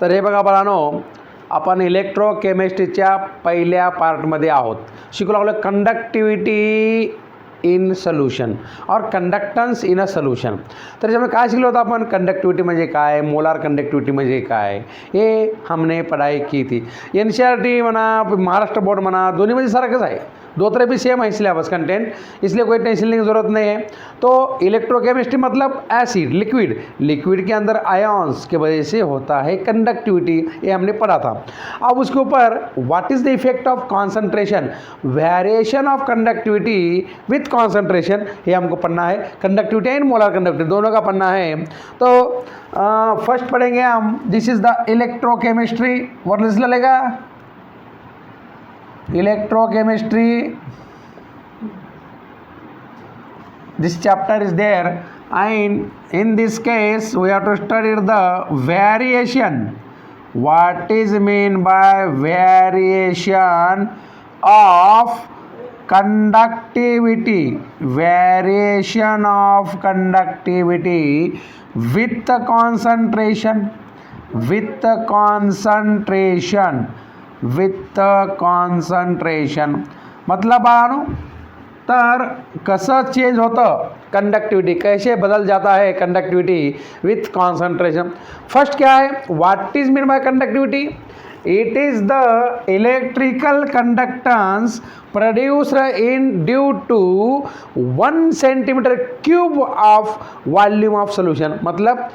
तर हे बघा बाळांनो, आपण इलेक्ट्रोकेमिस्ट्रीच्या पहिल्या पार्टमध्ये आहोत. शिकू लागलो कंडक्टिव्हिटी इन सोल्यूशन और कंडक्टन्स इन अ सोल्यूशन. तर त्याच्यामुळे काय शिकलो होतं आपण? कंडक्टिव्हिटी म्हणजे काय, मोलार कंडक्टिव्हिटी म्हणजे काय, हे हमने पढ़ाई की थी. NCERT म्हणा, महाराष्ट्र बोर्ड म्हणा, दोन्ही म्हणजे सारखंच आहे. दो तरह भी सेम है सिलेबस कंटेंट, इसलिए कोई टेंशन लेने की ज़रूरत नहीं है. तो इलेक्ट्रोकेमिस्ट्री मतलब एसिड, लिक्विड, लिक्विड के अंदर आयॉन्स की वजह से होता है कंडक्टिविटी, ये हमने पढ़ा था. अब उसके ऊपर what is the effect of concentration, variation of conductivity with concentration, ये हमको पढ़ना है. कंडक्टिविटी एंड मोलर कंडक्टिविटी दोनों का पढ़ना है. तो फर्स्ट पढ़ेंगे हम, this is the electrochemistry. Word लगेगा electrochemistry. This chapter is there, and in this case we have to study the variation. What is mean by variation of conductivity, variation of conductivity with the concentration, with the concentration, with concentration. मतलब बाळांनो, तर कसं change होतं conductivity, कैसे बदल जाता है conductivity with concentration. First क्या है, what is mean by conductivity? It is the electrical conductance produced in due to 1 centimetre cube of volume of solution. मतलब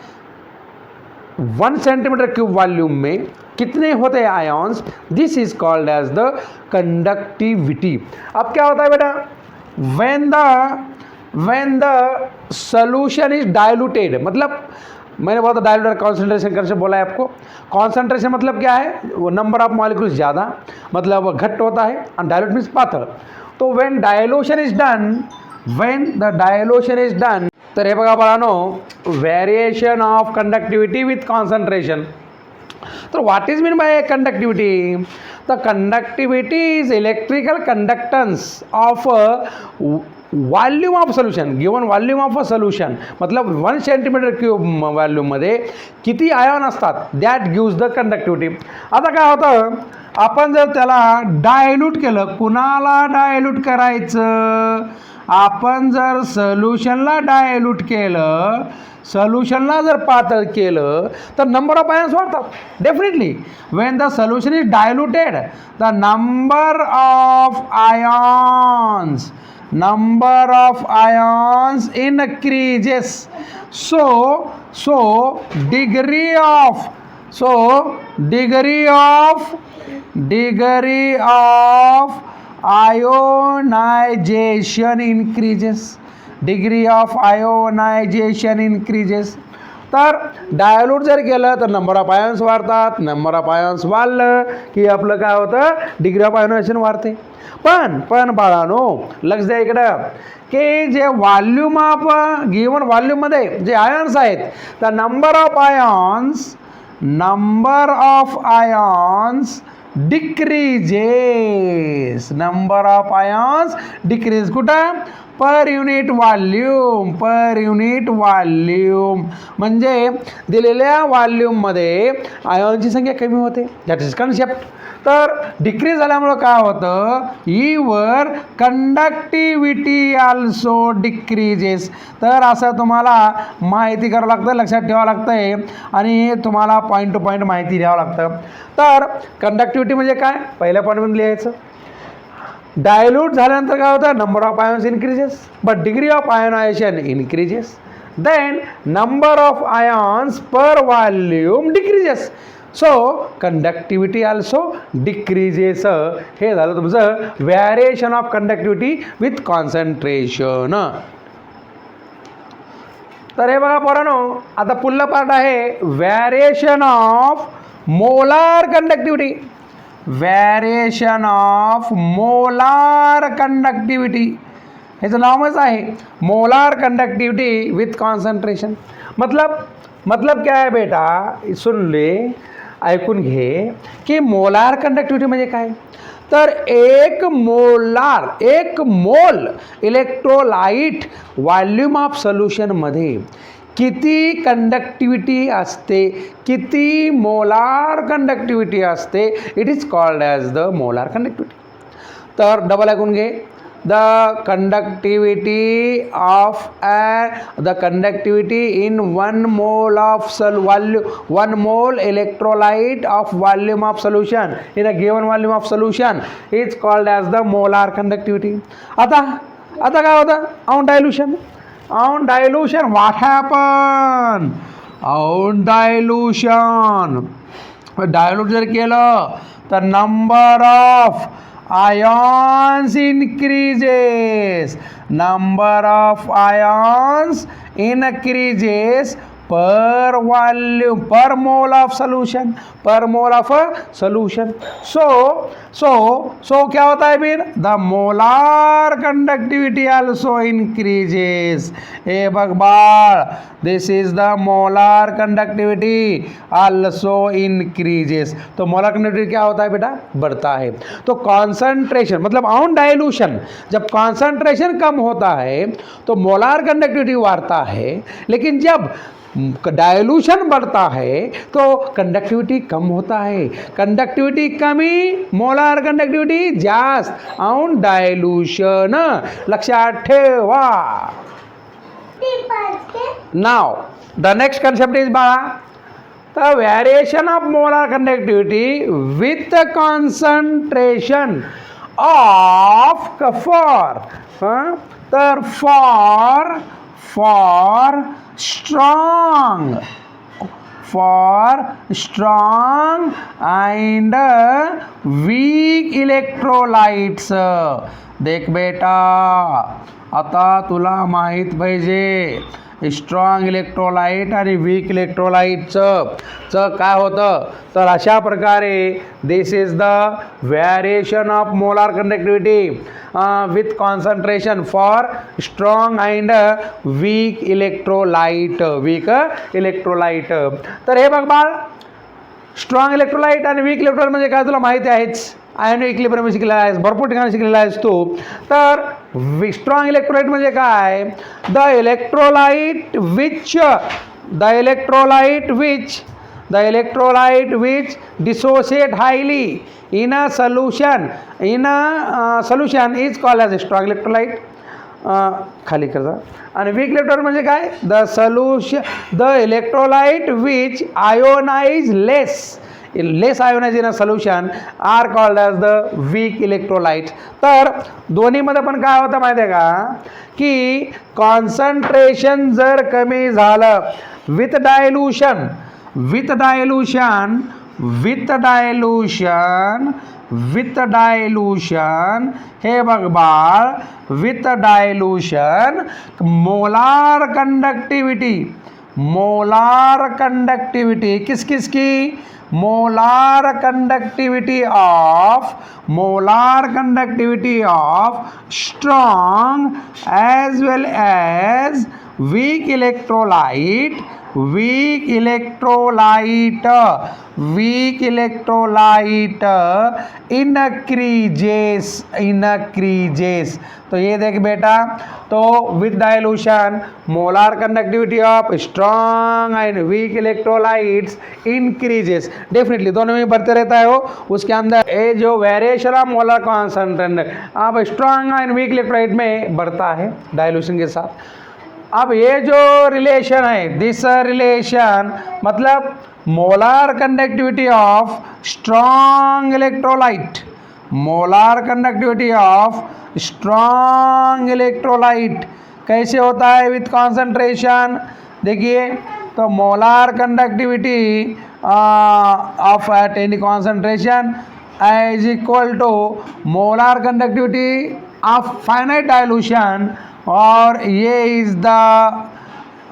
1 सेंटीमीटर क्यूब वॉल्यूम में कितने होते हैं ions, this is called as the conductivity. अब क्या होता है बेटा, when the solution is diluted, मतलब मैंने बोला था डाइल्यूटेड कॉन्सेंट्रेशन कैसे बोला है आपको. कॉन्सेंट्रेशन मतलब क्या है, वो नंबर ऑफ मॉलिक्यूल्स ज़्यादा, मतलब घट्ट होता है, और डाइल्यूट मीन्स पातळ. तो when dilution is done, when the dilution is done, तर हे बघा बाळांनो, variation of conductivity with concentration. तर what is mean by conductivity? The conductivity is electrical conductance of volume of solution, given volume of a solution. मतलब 1 centimetre cube वॉल्यूममध्ये किती ion असतात, that gives the conductivity. आता काय होतं, आपण जर त्याला डायल्यूट केलं, कुणाला डायल्यूट करायचं, आपण जर सोल्यूशनला डायल्यूट केलं, सोल्यूशनला जर पातळ केलं तर नंबर ऑफ आयन्स वाढतात. Definitely when the solution is diluted, the number of ions increases. So degree of ionization increases. Degree of ionization increases. तर डायल्यूट जर केलं तर नंबर ऑफ आयन्स वाढतात. नंबर ऑफ आयन्स वाढलं की आपलं काय होतं, डिग्री ऑफ आयोनायझेशन वाढते. पण बाळांनो, लक्ष द्या इकडं, की जे व्हॉल्यूम ऑफ गिवन व्हॉल्यूममध्ये जे आयन्स आहेत, तर number of ions decreases. Number of ions decrease कुठं, पर युनिट व्हॉल्यूम. म्हणजे दिलेल्या व्हॉल्यूममध्ये आयॉनची संख्या कमी होते, दॅट इज कन्सेप्ट. तर डिक्रीज झाल्यामुळं काय होतं, इवर कंडक्टिव्हिटी आल्सो डिक्रीजेस. तर असं तुम्हाला माहिती करावं लागतं, लक्षात ठेवावं लागतं आहे, आणि तुम्हाला पॉईंट टू पॉईंट माहिती द्यावं लागतं. तर कंडक्टिव्हिटी म्हणजे काय, पहिल्या पॉईंटमध्ये लिहायचं. डायल्यूट झाल्यानंतर काय होतं, number of ions increases, but degree of ionization increases. Then number of ions per volume decreases. So conductivity also decreases. हे झालं तुमचं variation of conductivity with concentration. तर हे बघा पोरांनो, आता पुढला पार्ट आहे variation of molar conductivity. Variation of molar conductivity, ह्याचं नावच आहे मोलार कंडक्टिव्हिटी विथ कॉन्सन्ट्रेशन. मतलब क्या है बेटा, सुन ले, ऐकून घे की मोलार कंडक्टिव्हिटी म्हणजे काय. तर एक मोल इलेक्ट्रोलाइट वॉल्यूम ऑफ सोल्यूशनमध्ये किती कंडक्टिव्हिटी असते, किती मोलार कंडक्टिव्हिटी असते, it is called as the molar conductivity. तर डबल ऐकून घे. The conductivity in 1 mole of volume, 1 mole electrolyte of volume of solution in a given volume of solution is called as the molar conductivity. आता काय होतं? on dilution, what happen? on dilution dilute जर केलं तर number of ions increases, number of ions increases per volume, per mole of solution, per mole of a solution. So क्या होता है फिर? The molar conductivity also increases. ए बघ बाळ, this is the molar conductivity also increases. तो molar conductivity क्या होता है बेटा? बढ़ता है. तो concentration मतलब on dilution, जब concentration कम होता है तो molar conductivity बढ़ता है, लेकिन जब डायलूशन बढ़ता है तो कंडक्टिविटी कम होता है. कंडक्टिविटी कमी, मोलार कंडक्टिविटी जास्त ऑन डायलूशन. लक्षात ठेवा. Now the next concept is बाळा the variation of molar conductivity with concentration of तर for strong and weak electrolytes. देख बेटा, आता तुला माहीत पाहिजे स्ट्रॉंग इलेक्ट्रोलाइट आणि वीक इलेक्ट्रोलाइटचं काय होतं. तर अशा प्रकारे this is the variation of molar conductivity with concentration for strong and weak electrolyte. तर हे बघ बाळ, स्ट्रॉंग इलेक्ट्रोलाइट आणि वीक इलेक्ट्रोलाइट म्हणजे काय तुला माहिती आहेच. आयन इक्विलिब्रियम शिकलेला आहेस, भरपूर ठिकाणी शिकलेला आहेस तू. तर स्ट्रॉंग इलेक्ट्रोलाइट म्हणजे काय? The electrolyte which dissociate highly in a solution is called as a strong electrolyte. खाली कर जा. आणि वीक इलेक्ट्रोलाइट म्हणजे काय? The electrolyte which ionize less ionized in a solution are called as the weak electrolytes. तर दोन्हीमध्ये पण काय होतं माहिती आहे का की कॉन्सन्ट्रेशन जर कमी झालं विथ डायल्यूशन हे बघ बाळ, विथ डायल्यूशन मोलार कंडक्टिविटी किसकी? Molar conductivity of strong as well as weak electrolyte increases. तो ये देख बेटा, तो with dilution molar conductivity of strong and weak electrolytes increases. Definitely दोनों में बढ़ते रहता है वो. उसके अंदर ये जो वेरिएशन ऑफ मोलार कॉन्सेंट्रेशन अब स्ट्रॉन्ग एंड वीक इलेक्ट्रोलाइट में बढ़ता है डायल्यूशन के साथ. अब ये जो रिलेशन है, दिस रिलेशन मतलब molar conductivity of strong electrolyte कैसे होता है विथ कॉन्सेंट्रेशन. देखिए, तो molar conductivity of at any concentration is equal to molar conductivity of finite dilution, और ये is the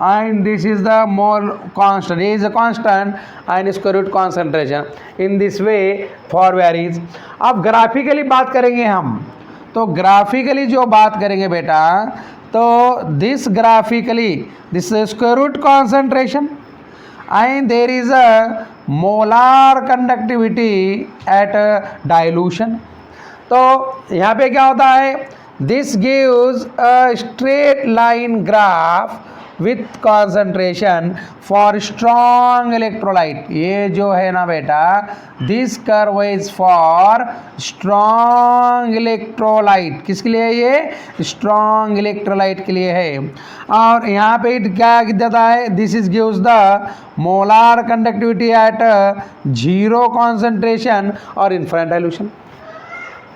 and this is the mole constant. A is a constant and square root concentration. In this way for varies. अब graphically बात करेंगे हम, तो graphically जो बात करेंगे बेटा, तो this square root concentration and there is a molar conductivity at dilution. तो यहाँ पे क्या होता है? This gives a straight line graph with concentration for strong electrolyte. ये जो है ना बेटा, this curve is for strong electrolyte. किसके लिए? ये स्ट्रॉन्ग इलेक्ट्रोलाइट के लिए है। और यहाँ पे क्या देता है? This is gives the molar conductivity at zero concentration और इन्फिनिट डाइल्यूशन।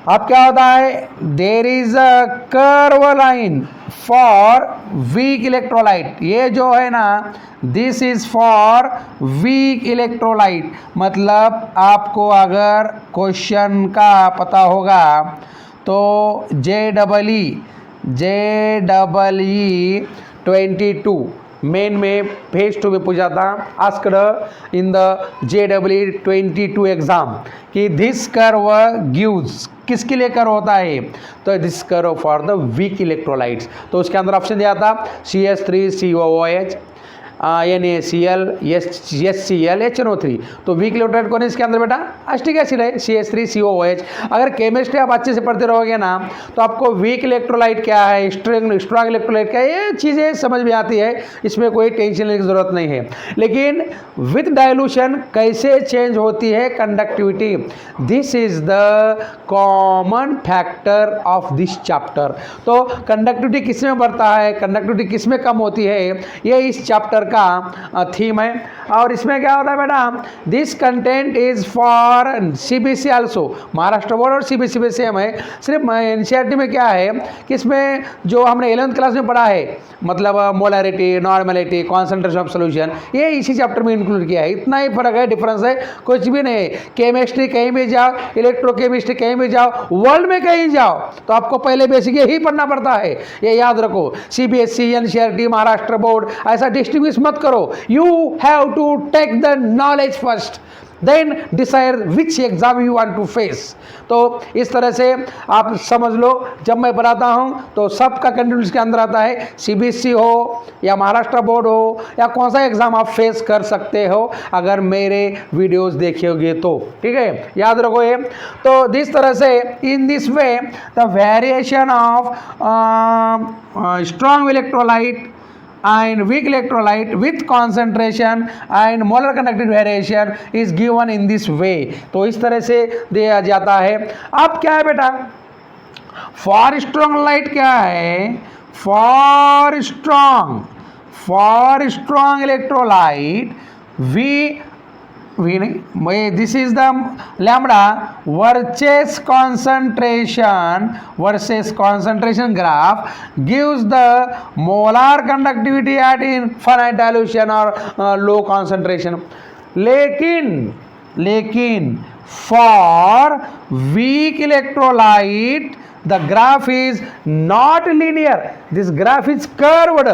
अब क्या होता है? There is a curve line for weak electrolyte. ये जो है ना, this is for weak electrolyte. मतलब आपको अगर क्वेश्चन का पता होगा तो JEE 22 मेन में फेज 2 में पूछा था, asked in the JEE 22 exam कि दिस कर्व गिव्स, किसके लिए कर्व होता है? तो this curve for the weak electrolytes. तो उसके अंदर ऑप्शन दिया था CH3COOH, NaCl, SCl, HNO3। तो वीक इलेक्ट्रोलाइट कौन है इसके अंदर बेटा? एसिटिक एसिड है, CH3COOH। अगर केमिस्ट्री आप अच्छे से पढ़ते रहोगे ना तो आपको वीक इलेक्ट्रोलाइट क्या है, स्ट्रॉन्ग इलेक्ट्रोलाइट क्या है, ये चीज़ें समझ में आती है, इसमें कोई टेंशन लेने की ज़रूरत नहीं है। लेकिन विथ डाइल्यूशन कैसे चेंज होती है conductivity, this is the common factor of this chapter. तो कंडक्टिविटी किस में बढ़ता है, कंडक्टिविटी किस में कम होती है, ये इस चैप्टर का थीम है। और इसमें क्या होता है बेटा? This content is for CBSE also. Maharashtra board और CBSE में सेम है। सिर्फ NCERT में क्या है कि इसमें जो हमने 11th क्लास में पढ़ा है, मतलब molarity, normality, concentration of solution, ये इसी चैप्टर में इंक्लूड किया है। इतना ही फर्क है, डिफरेंस है, कुछ भी नहीं है। केमिस्ट्री कहीं भी जाओ, इलेक्ट्रोकेमिस्ट्री कहीं भी जाओ, वर्ल्ड में कहीं जाओ, तो आपको पहले बेसिक यही पढ़ना पड़ता है, ये याद रखो। CBSE, NCERT, महाराष्ट्र बोर्ड ऐसा डिस्टिंग्विश मत करो। You have to take the knowledge first, then decide which exam you want to face. तो इस तरह से आप समझ लो, जब मैं पढ़ाता हूँ तो सबका कंटेंट इसके अंदर आता है। CBSE हो या महाराष्ट्र बोर्ड हो या कौन सा एग्जाम आप फेस कर सकते हो अगर मेरे वीडियोस देखोगे तो, ठीक है, याद रखो ये। तो दिस तरह से, in this way the variation of strong electrolyte and weak electrolyte with concentration and molar conductivity variation is given in this way। तो इस तरह से दिया जाता है। अब क्या है बेटा? फॉर स्ट्रॉन्ग लाइट क्या है? For strong electrolyte this is the lambda versus concentration graph gives the molar conductivity at infinite dilution or low concentration। लेकिन for weak electrolyte the graph is not linear, this graph is curved,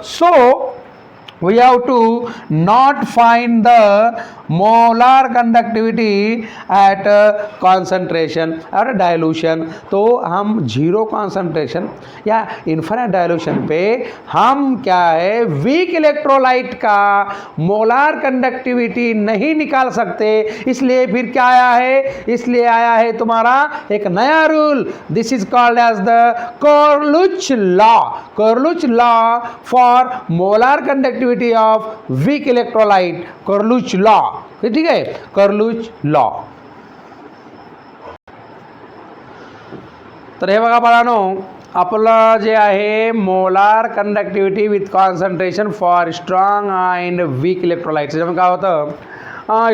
so we have to not find the molar conductivity at concentration or dilution। तो हम zero concentration या infinite dilution पे हम क्या है, weak electrolyte का molar conductivity नहीं निकाल सकते। इसलिए फिर क्या आया है? इसलिए आया है तुम्हारा एक नया rule, this is called as the Kohlrausch law for molar conductivity of weak electrolyte, Kohlrausch law, ठीक है, कोरलुच लॉ। तर हे बघा बाळांनो, आपलं जे आहे molar conductivity with concentration for strong and weak electrolytes. त्याच्यामुळे काय होतं,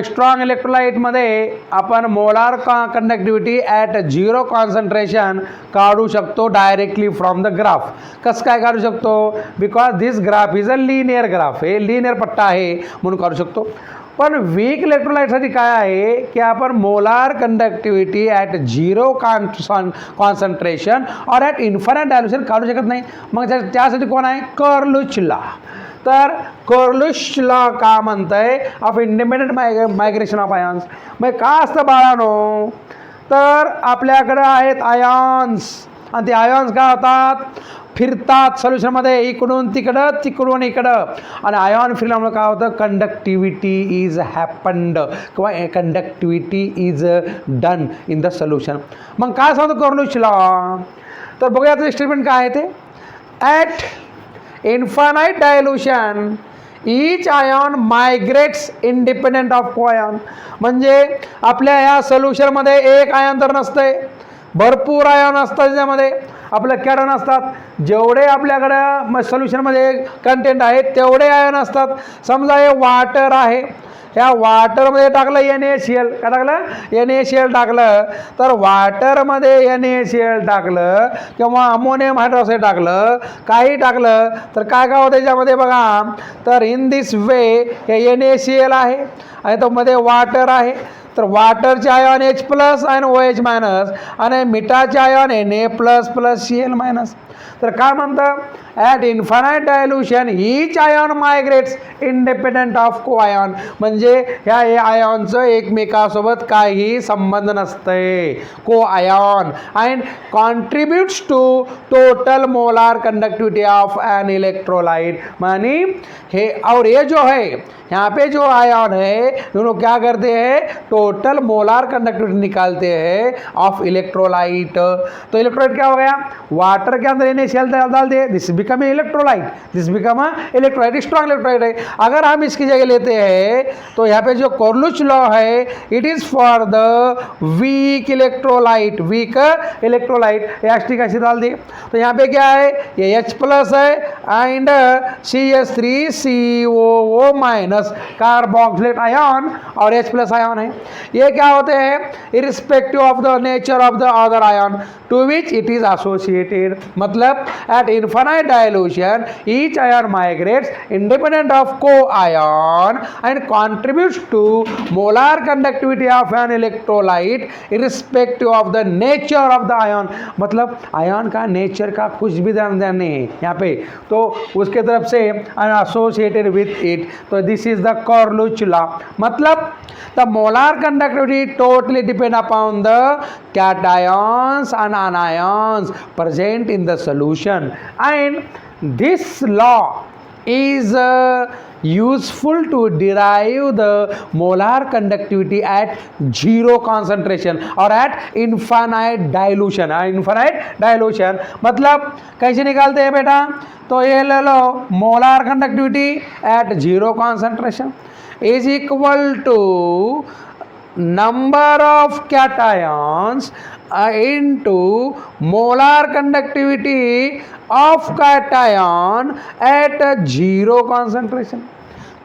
स्ट्रॉंग इलेक्ट्रोलाइटमध्ये आपण molar conductivity at zero concentration काढू शकतो डायरेक्टली फ्रॉम द ग्राफ। कसं काय काढू शकतो? Because this graph is a linear graph, हे लिनियर पट्टा आहे म्हणून काढू शकतो। पण वीक इलेक्ट्रोलाइटसाठी काय आहे की आपण molar conductivity at zero concentration और ॲट इन्फिनिट डायल्यूशन काढू शकत नाही। मग त्यासाठी कोण आहे? Kohlrausch law. तर कोरलुच लॉ का म्हणतंय of independent migration of ions. मग का असतं बाळांनो, तर आपल्याकडे आहेत आयॉन्स आणि ते आयॉन्स काय होतात, फिरतात सोल्युशनमध्ये, इकडून तिकडं तिकडून इकडं, आणि आयॉन फिरल्यामुळे काय होतं, कंडक्टिव्हिटी इज हॅपन्ड किंवा conductivity is done in the solution. मग काय सांगतो कोरलुच लॉ? तर बघूया याचं स्टेटमेंट काय आहे ते, at infinite dilution each ion migrates independent of co-ion. म्हणजे आपल्या ह्या सोल्युशनमध्ये एक आयन तर नसते, भरपूर आयन असतात त्याच्यामध्ये, आपलं कॅटन असतात, जेवढे आपल्याकडं सोल्युशनमध्ये कंटेंट आहे तेवढे आयन असतात. समजा हे वॉटर आहे, ह्या वॉटरमध्ये टाकलं NaCl, काय टाकलं NaCl टाकलं, तर वॉटरमध्ये NaCl टाकलं किंवा अमोनियम हायड्रॉक्साईड टाकलं, काही टाकलं तर काय काय होतं त्याच्यामध्ये बघा. तर in this way hey NaCl आहे आणि तो मध्ये वॉटर आहे, तर वॉटरचे आयन H+ आणि OH- आणि मिठाचे आयन Na++Cl-. तर काय म्हणतं, at infinite dilution each ion migrates independent of co ion. म्हणजे ह्या आयनचं एकमेकासोबत काही संबंध नसते, co ion, and contributes to total molar conductivity of an electrolyte. मानी हे और ये जो है यहाँ पे जो आयन है दोनों क्या करते हैं, टोटल मोलार कंडक्टिविटी निकालते हैं ऑफ इलेक्ट्रोलाइट. तो इलेक्ट्रोलाइट क्या हो गया, वाटर के अंदर NaCl डाल दिए, this become electrolyte, this become electrolyte, strong electrolyte है. अगर हम इसकी जगह लेते हैं तो यहाँ पे जो कोरलुच लॉ है it is for the weak electrolyte, weak electrolyte. Acetic acid डाल दिए, तो यहाँ पे क्या है, ये H+ है एंड CH3COO- कार्बोक्सिलेट आयन और H+ आयन है. ये क्या होते हैं, irrespective of the nature of the other ion to which it is associated. मतलब at infinite dilution each ion migrates independent of co ion and contributes to molar conductivity of an electrolyte irrespective of the nature of the ion. मतलब ion का nature का कुछ भी ध्यान नहीं है यहाँ पे, तो उसके तरफ से एसोसिएटेड विथ इट. तो this is the Kohlrausch law. मतलब the molar conductivity totally depend upon the cations and anions present in the solution, and this law is useful to derive the molar conductivity at zero concentration or at infinite dilution. infinite dilution मतलब कैसे निकालते हैं बेटा, तो ये ले लो, molar conductivity at zero concentration is equal to number of cations into molar conductivity of cation at zero concentration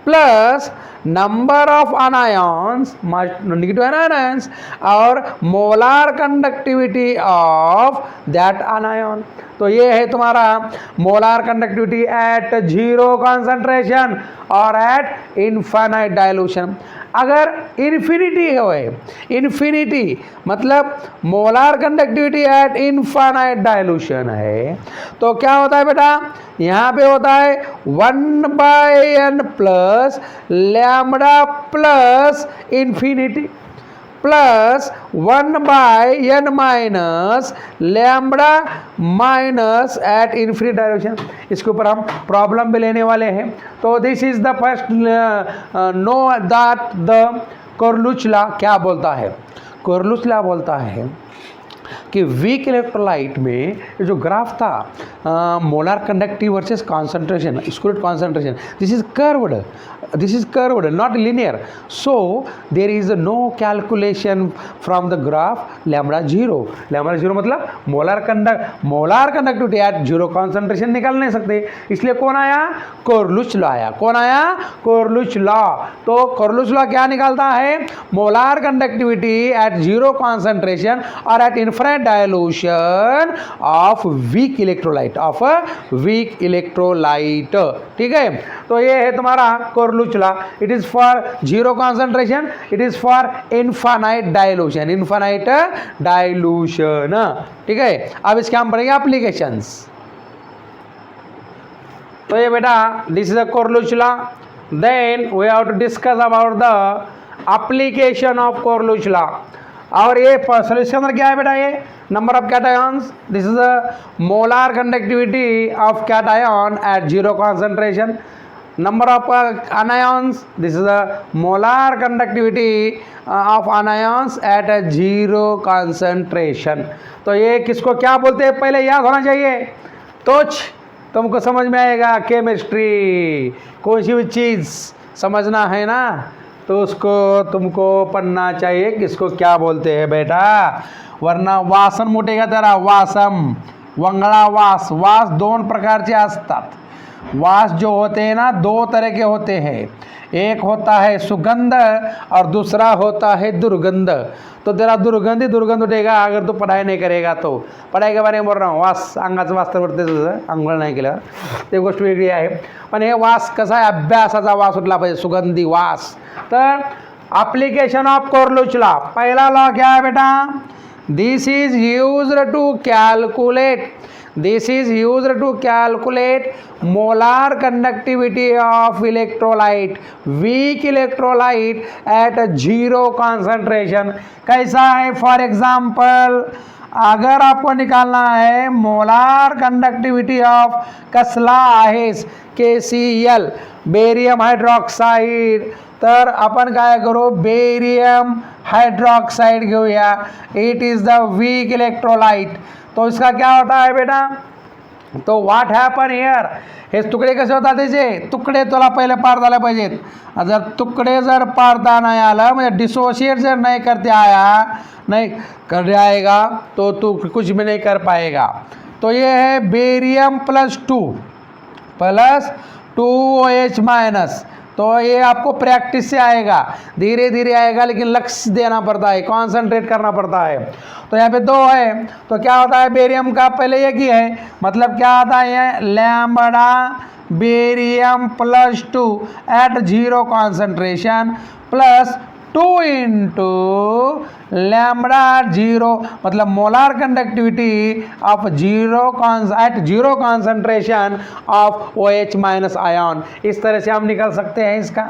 plus number of anions, negative anions, और molar conductivity of that anion. तो ये है तुम्हारा molar conductivity at zero concentration और eight infinite dilution. अगर infinity है, infinity मतलब molar conductivity eight infinite dilution है, तो क्या होता है बेटा, यहाँ पे होता है 1/n plus lambda plus infinity plus 1/n minus lambda minus at infinite direction. इसके ऊपर हम प्रॉब्लम भी लेने वाले हैं. तो this is the first know that the Kohlrausch law क्या बोलता है. कोरलुच लॉ बोलता है कि वीक इलेक्ट्रोलाइट में जो ग्राफ था molar conductive versus concentration, square concentration, this is curved not linear, so there is no calculation from the graph lambda 0. मतलब molar conductivity at zero concentration निकाल नहीं सकते, इसलिए कौन आया, कोरलुच लॉ आया. कौन आया, कोरलुच लॉ. तो कोरलुच लॉ क्या निकालता है, molar conductivity at zero concentration और at infinite dilution of weak electrolyte, ठीक है. तो ये है तुम्हारा Kohlrausch law. It is for zero concentration, it is for infinite dilution, ठीक है. अब इसके हम पढ़ेंगे एप्लीकेशंस. तो ये बेटा this is a Kohlrausch law. Then we have to discuss about the application of Kohlrausch law. और ये सोल्यूशन क्या है बेटा, ये number of cations, this is a molar conductivity of cation at zero concentration. number of anions, this is the molar conductivity of anions at a zero concentration. तो ये किसको क्या बोलते हैं पहले याद होना चाहिए, तोच तुमको समझ में आएगा केमिस्ट्री, कोई सी भी चीज़ समझना है ना तो उसको तुमको पढ़ना चाहिए किसको क्या बोलते हैं बेटा, वरना वासन मुटेगा तेरा। वासम, वंगड़ा वास, वास दोन प्रकारचे असतात। वास जो होते हैं ना दो तरह के होते हैं, एक होता है सुगंध और दूसरा होता है दुर्गंध। तो तेरा दुर्गंध ही दुर्गंध उठेगा अगर तू पढ़ाई नाही करेगा तो। पढ़ाई के बारे में बोल रहा हूँ, वास अंगाचं वास तर उठते तुझं, आंघोळ नाही केल्यावर ते गोष्ट वेगळी आहे। पण हे वास कसा आहे, अभ्यासाचा वास उठला पाहिजे, सुगंधी वास। तर ॲप्लिकेशन ऑफ कोरलुचला, पहिला लॉ क्या है बेटा, this is used to calculate, this is used to calculate molar conductivity of electrolyte, weak electrolyte at zero concentration। कैसा है, फॉर एग्जाम्पल अगर आपको निकालना है मोलार कंडक्टिविटी ऑफ कसला आहे KCl, बेरियम हायड्रॉक्साईड, तर आपण काय करू, बेरियम हायड्रॉक्साईड घेऊया। It is the weak electrolyte. तो इसका क्या होता है बेटा, तो व्हाट हॅपन हियर, हे तुकडे कसे होतात, त्याचे तुकडे तुला पहिले पाडता आले पाहिजेत। जर तुकडे जर पाडता नाही आलं म्हणजे डिसोशिएट जर नहीं करते आया, नहीं कर आएगा तो तू कुछ भी नहीं कर पाएगा। तो ये है बेरियम +2 + 2OH माइनस। तो ये आपको प्रैक्टिस से आएगा, धीरे धीरे आएगा, लेकिन लक्ष्य देना पड़ता है, कॉन्सेंट्रेट करना पड़ता है। तो यहाँ पे 2 है, तो क्या होता है बेरियम का, पहले एक ही है, मतलब क्या आता है lambda barium +2 at 0 concentration plus 2 × lambda 0, मतलब molar conductivity of 0 at 0 concentration of OH minus ion. इस तरह से हम निकल सकते हैं इसका।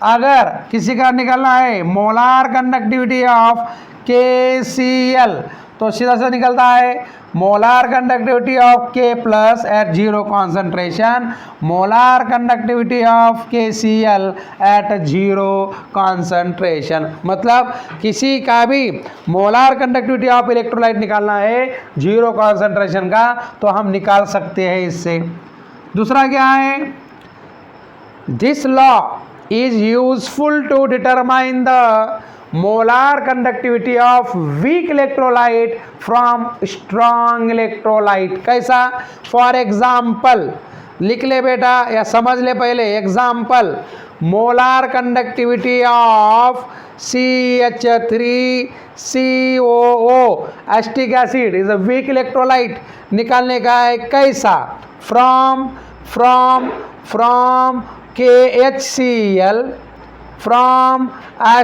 अगर किसी का निकलना है मोलार कंडक्टिविटी ऑफ KCl, तो सीधा से निकलता है molar conductivity of K plus at 0 concentration, molar conductivity of KCl at 0 concentration. मतलब किसी का भी मोलार कंडक्टिविटी ऑफ इलेक्ट्रोलाइट निकालना है 0 कॉन्सेंट्रेशन का, तो हम निकाल सकते हैं इससे। दूसरा क्या है, this law is useful to determine the molar conductivity of weak electrolyte from strong electrolyte. कैसा, फॉर एग्जाम्पल लिख ले बेटा या समझ ले पहले, example molar conductivity of CH3COO acetic acid is a weak electrolyte, निकालने का है कैसा, from KHCl from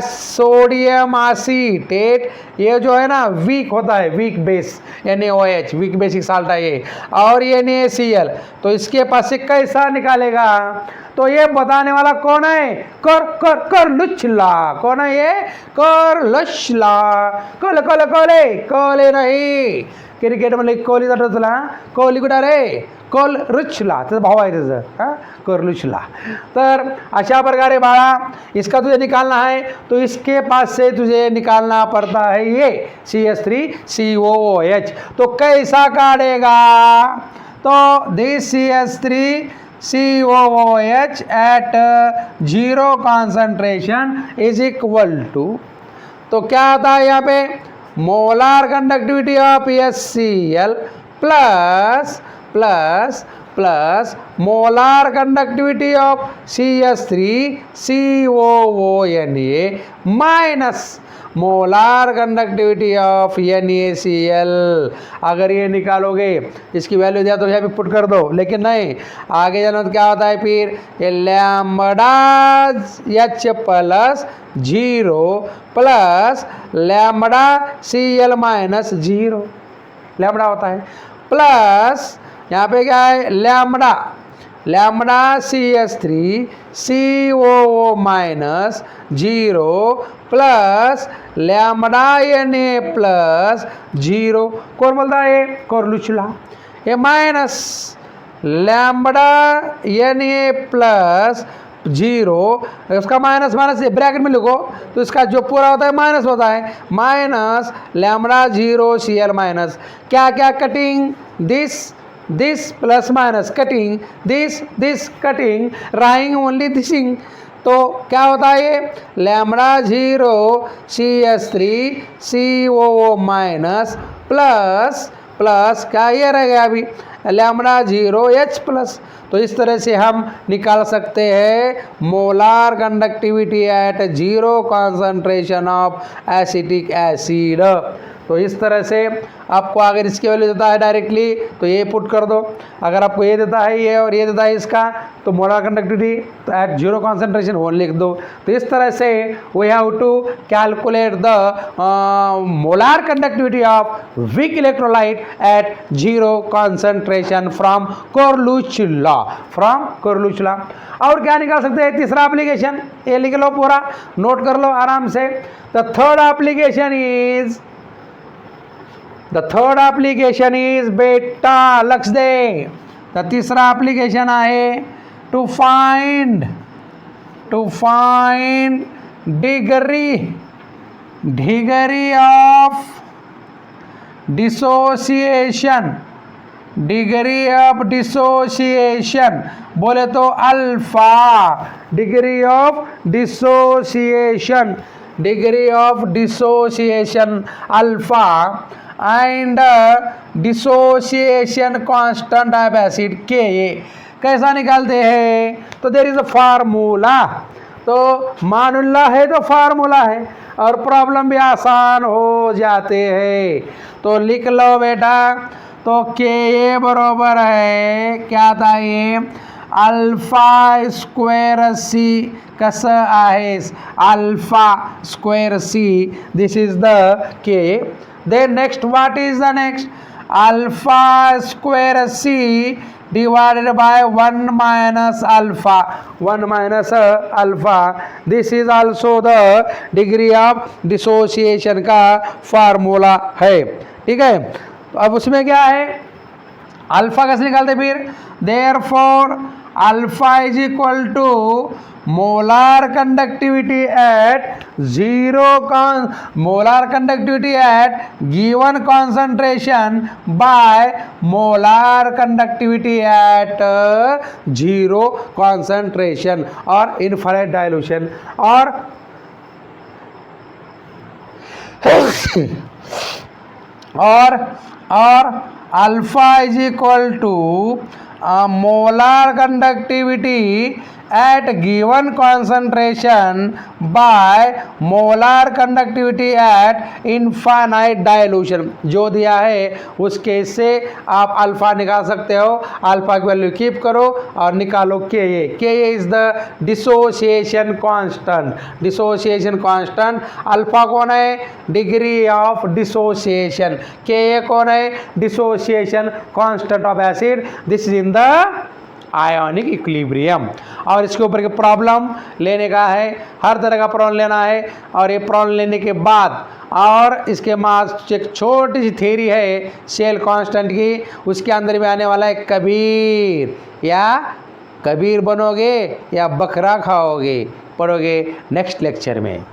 sodium acetate, ये जो है ना वीक होता है, weak base NaOH, weak basic salt है ये, और ये NaCl, तो इसके पास से कैसा निकालेगा, तो ये बताने वाला कौन है, कोरलुचला। कौन है ये, कोरलुचला। कोले नहीं, क्रिकेट मध्ये कोहली जातो तुला, कोहली कुठं रे, कोरलुचला, त्याचा भाव आहे त्याचं, हां कोरलुचला। तर अशा प्रकारे बाळा इसका तुझे निकालना है, तो इसके पास से तुझे निकालना पड़ता है ये CH3COOH। तो कैसा काटेगा, तो this CH3COOH at 0 concentration is equal to, तो क्या आता है यहाँ पे, molar conductivity of HCl plus molar conductivity of CH3COONA minus molar conductivity of NaCl। अगर ये निकालोगे, इसकी वैल्यू दिया तो यहाँ पे पुट कर दो, लेकिन नहीं, आगे जाना तो क्या होता है फिर, ये lambda H + 0 plus lambda Cl - 0, lambda होता है, प्लस यहाँ पे क्या है lambda CH3COO - 0 plus lambda Na + 0, कौन बोलता है, कोरलुचला। ये माइनस लैम्बडा Na + 0, उसका माइनस ब्रैकेट में लिखो, तो इसका जो पूरा होता है माइनस होता है, माइनस लैम्बडा 0 Cl माइनस, क्या क्या cutting, this plus minus cutting, this cutting, राइंग ओनली दिसिंग, तो क्या होता है ये lambda 0 CH3 COO minus plus plus क्या ये रह गया अभी लैम्बडा 0 H प्लस। तो इस तरह से हम निकाल सकते हैं molar conductivity at 0 concentration of acetic acid. तो इस तरह से आपको अगर इसकी वैल्यू देता है डायरेक्टली तो ये पुट कर दो, अगर आपको ये देता है ये और ये देता है इसका तो मोलार कंडक्टिविटी तो एट 0 कॉन्सेंट्रेशन वन लिख दो। तो इस तरह से we have to calculate the molar conductivity of weak electrolyte at 0 concentration from Kohlrausch law, और क्या निकाल सकते हैं तीसरा एप्लीकेशन, ये लिख लो पूरा नोट कर लो आराम से। द थर्ड एप्लीकेशन इज बेटा लक्ष दे, द तीसरा एप्लीकेशन आहे to find degree of dissociation, बोले तो alpha, degree of dissociation alpha and dissociation constant of acid K. कैसा निकालते हैं तो देयर इज अ फार्मूला, तो मानुल्लाह है तो फार्मूला है और प्रॉब्लम भी आसान हो जाते हैं। तो लिख लो बेटा, तो के ये बराबर है क्या था ये अल्फा स्क्वायर सी, कसं आहे alpha square C, this is the K. Then next, what is the next? Alpha square C divided by 1 minus alpha, 1 minus alpha. This is also the degree of dissociation का formula है, ठीक है। तो अब उसमें क्या है अल्फा कैसे निकालते फिर, therefore alpha is equal to molar conductivity at given concentration by molar conductivity at 0 concentration और इनफाइनाइट डाइल्यूशन, और alpha is equal to molar conductivity at given concentration by molar conductivity at infinite dilution, जो दिया है उसके से आप alpha निकाल सकते हो। अल्फा की वैल्यू कीप करो और निकालो K a is the dissociation constant. Alpha कौन है degree of dissociation, K a कौन है dissociation constant of acid, this is in the ionic equilibrium. और इसके ऊपर के प्रॉब्लम लेने का है, हर तरह का प्रॉब्लम लेना है, और ये प्रॉब्लम लेने के बाद और इसके बाद एक छोटी सी थ्योरी है सेल कांस्टेंट की, उसके अंदर में आने वाला है कबीर, या कबीर बनोगे या बकरा खाओगे, पढ़ोगे नेक्स्ट लेक्चर में।